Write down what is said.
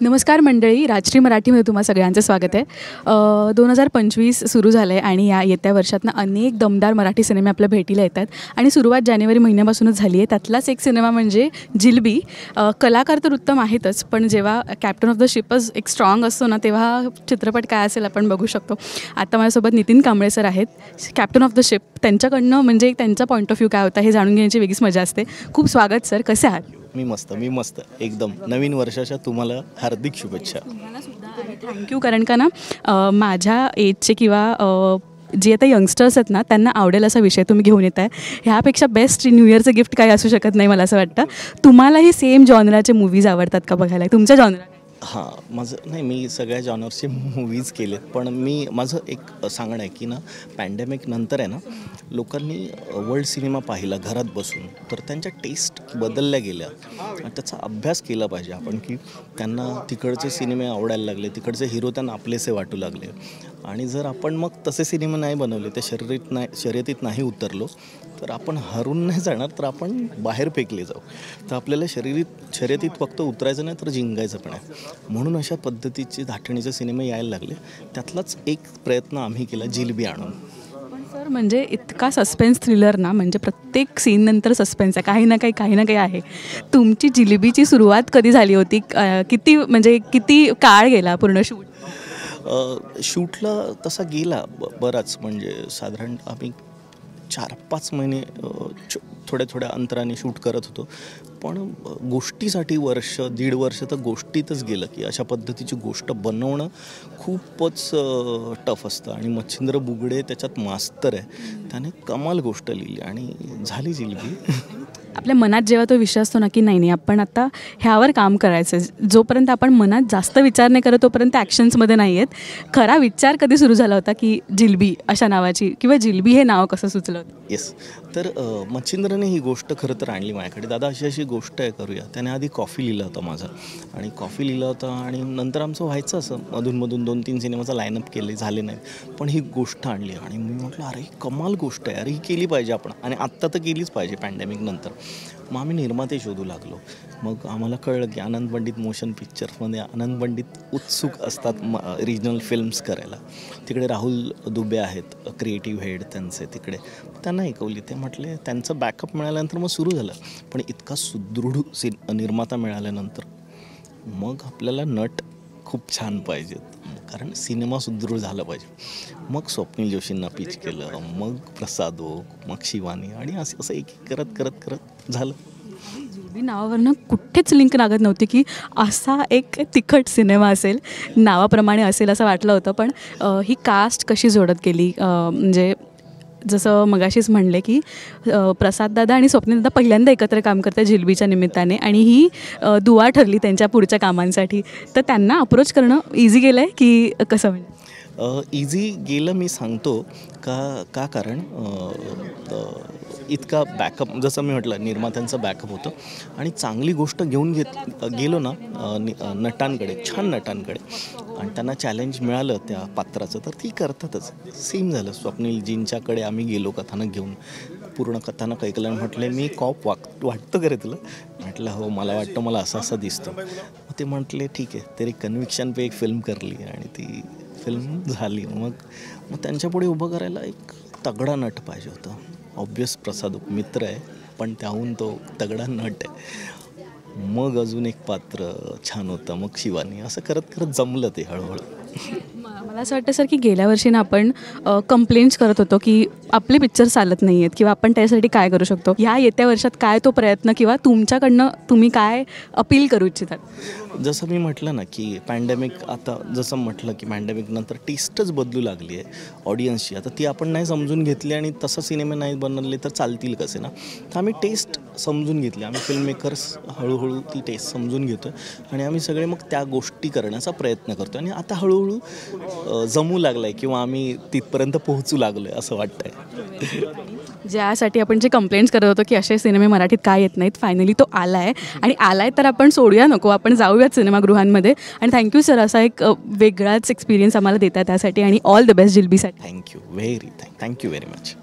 नमस्कार मंडळी, राजश्री मराठीमध्ये तुम्हा सगळ्यांचं स्वागत आहे. 2025 सुरू झालं आहे आणि या येत्या वर्षातनं अनेक दमदार मराठी सिनेमे आपल्या भेटीला येतात आणि सुरुवात जानेवारी महिन्यापासूनच झाली आहे. त्यातलाच एक सिनेमा म्हणजे जिलबी. कलाकार तर उत्तम आहेतच, पण जेव्हा कॅप्टन ऑफ द शिपच एक स्ट्रॉंग असतो ना, तेव्हा चित्रपट काय असेल आपण बघू शकतो. आता माझ्यासोबत नितीन कांबळे सर आहेत, कॅप्टन ऑफ द शिप. त्यांच्याकडनं म्हणजे त्यांचा पॉईंट ऑफ व्ह्यू काय होता हे जाणून घेण्याची वेगळीच मजा असते. खूप स्वागत सर, कसे आहात? मी मस्त एकदम. नवीन वर्षाच्या तुम्हाला हार्दिक शुभेच्छा. थँक्यू. कारण का ना माझ्या एजचे किंवा जे आता यंगस्टर्स आहेत ना, त्यांना आवडेल असा विषय तुम्ही घेऊन येत आहे. ह्यापेक्षा बेस्ट न्यू इयरचं गिफ्ट काही असू शकत नाही मला असं वाटतं. तुम्हालाही सेम जॉनराचे मूवीज आवडतात का बघायला? तुमच्या जॉनरा? हां, माझं नाही, मी सगळ्या जॉनर्सचे मूवीज केलेत, पण माझं एक सांगणं आहे की ना, पॅन्डेमिक नंतर आहे ना, लोकांनी वर्ल्ड सिनेमा पाहिला घरात बसून, तर त्यांच्या टेस्ट बदलल्या गेल्या आणि त्याचा अभ्यास केला पाहिजे आपण, की त्यांना तिकडचे सिनेमे आवडायला लागले, तिकडचे हिरो त्यांना आपलेसे वाटू लागले. आणि जर आपण मग तसे सिनेमे नाही बनवले, ते शर्यतीत नाही उतरलो, तर आपण हरून नाही जाणार, तर आपण बाहेर फेकले जाऊ. तर आपल्याला शर्यतीत फक्त उतरायचं नाही, तर जिंकायचं पण आहे. म्हणून अशा पद्धतीचे धाटणीचे सिनेमे यायला लागले. त्यातलाच एक प्रयत्न आम्ही केला, जिलबी आणून. पण सर, म्हणजे इतका सस्पेन्स थ्रिलर ना, म्हणजे प्रत्येक सीननंतर सस्पेन्स आहे, काही ना काही आहे. तुमची जिलबीची सुरुवात कधी झाली होती? किती काळ गेला पूर्ण शूट? शूटला तसा गेला बराच, म्हणजे साधारण आम्ही 4-5 महिने थोड्या अंतराने शूट करत होतो. पण गोष्टीसाठी दीड वर्ष तर गोष्टीतच गेलं, की अशा पद्धतीची गोष्ट बनवणं खूपच टफ असतं. आणि मच्छिंद्र बुगडे त्याच्यात मास्तर आहे, त्याने कमाल गोष्ट लिहिली आणि झाली जिलबी. आपल्या मनात जेव्हा तो विषय असतो ना, की नाही आपण आता ह्यावर काम करायचं, जोपर्यंत आपण मनात जास्त विचार नाही करत तोपर्यंत ॲक्शन्समध्ये नाही आहेत. खरा विचार कधी सुरू झाला होता की जिलबी अशा नावाची, किंवा जिलबी हे नाव कसं सुचलं होतं? येस, तर मच्छिंद्रने ही गोष्ट खरं तर आणली माझ्याकडे. दादा, अशी गोष्ट आहे, करूया. त्याने आधी कॉफी लिहिला होता माझा, आणि कॉफी लिहिला होता, आणि नंतर आमचं व्हायचं असं मधून 2-3 सिनेमाचा लाईनअप केले, झाले नाही, पण ही गोष्ट आणली. आणि मी म्हटलं, अरे कमाल गोष्ट आहे, अरे ही केली पाहिजे आपण, आणि आत्ता तर केलीच पाहिजे पॅन्डेमिक नंतर. मग आम्ही निर्माते शोधू लागलो. मग आम्हाला कळलं की आनंद पंडित मोशन पिक्चर्समध्ये आनंद पंडित उत्सुक असतात रिजनल फिल्म्स करायला. तिकडे राहुल दुबे आहेत, क्रिएटिव्ह हेड त्यांचे, तिकडे त्यांना ऐकवली. ते म्हटले, त्यांचं बॅकअप मिळाल्यानंतर मग सुरू झालं. पण इतका सुदृढ निर्माता मिळाल्यानंतर मग आपल्याला नट खूप छान पाहिजेत, कारण सिनेमा सुदृढ झाला पाहिजे. मग स्वप्नील जोशींना पिच केलं, मग प्रसाद ओक, मग शिवानी, आणि असं एक करत झालं. जिलबी नावावरनं कुठेच लिंक लागत नव्हती की असा एक तिखट सिनेमा असेल, नावाप्रमाणे असेल असं वाटलं होतं. पण ही कास्ट कशी जोडत गेली? म्हणजे जसं मगाशीच म्हणले की प्रसाददादा आणि स्वप्नीलदादा पहिल्यांदा एकत्र काम करतात जिलबीच्या निमित्ताने, आणि ही दुवा ठरली त्यांच्या पुढच्या कामांसाठी. तर त्यांना अप्रोच करणं इझी गेलं आहे की कसं? म्हणजे इझी गेलं, मी सांगतो का कारण इतका बॅकअप, जसं मी म्हटलं, निर्मात्यांचं बॅकअप होतं, आणि चांगली गोष्ट घेऊन गेलो ना नटांकडे, छान नटांकडे, आणि त्यांना चॅलेंज मिळालं त्या पात्राचं, तर ती करतातच. सेम झालं स्वप्नीलजींच्याकडे आम्ही गेलो कथानक घेऊन. पूर्ण कथानक ऐकलं, म्हटले, मी कॉप वाटतं का रे तुला? म्हटलं, हो, मला वाटतं, मला असं दिसतं. मग ते म्हटले, ठीक आहे, तरी कन्व्हिक्शन पे एक फिल्म करली, आणि ती फिल्म झाली. मग त्यांच्यापुढे उभं करायला एक तगडा नट पाहिजे होता. ऑब्वियस प्रसाद मित्र आहे, पण त्याहून तो तगडा नट आहे. मग अजून एक पात्र छान होतं, मग शिवानी. असं करत जमलं ते हळूहळू. मला असं वाटतं सर की गेल्या वर्षी ना आपण कंप्लेंट्स करत होतो की आपले पिक्चर चालत नाही आहेत, किंवा आपण त्यासाठी काय करू शकतो. या येत्या वर्षात काय तो प्रयत्न, किंवा तुमच्याकडनं तुम्ही काय अपील करू इच्छितात? जसं मी म्हटलं ना की पॅन्डेमिक, आता जसं म्हटलं की पॅन्डेमिक नंतर टेस्टच बदलू लागली आहे ऑडियन्सची. आता ती आपण नाही समजून घेतली, आणि तसं सिनेमे नाही बनवले तर चालतील कसे ना. तर आम्ही टेस्ट समजून घेतली, आम्ही फिल्म मेकर्स हळूहळू ती टेस्ट समजून घेतो आहे, आणि आम्ही सगळे मग त्या गोष्टी करण्याचा प्रयत्न करतो. आणि आता हळूहळू जमू लागलं आहे, किंवा आम्ही तिथपर्यंत पोहोचू लागलो आहे असं वाटतं आहे. ज्यासाठी आपण जे कंप्लेंट्स करत होतो की असे सिनेमे मराठीत काय येत नाहीत, फायनली तो आला आहे. आणि आला आहे तर आपण सोडूया नको, आपण जाऊयात सिनेमागृहांमध्ये. आणि थँक्यू सर, असा एक वेगळाच एक्सपिरियन्स आम्हाला देता त्यासाठी, आणि ऑल द बेस्ट जिलबीसाठी. Thank you very much.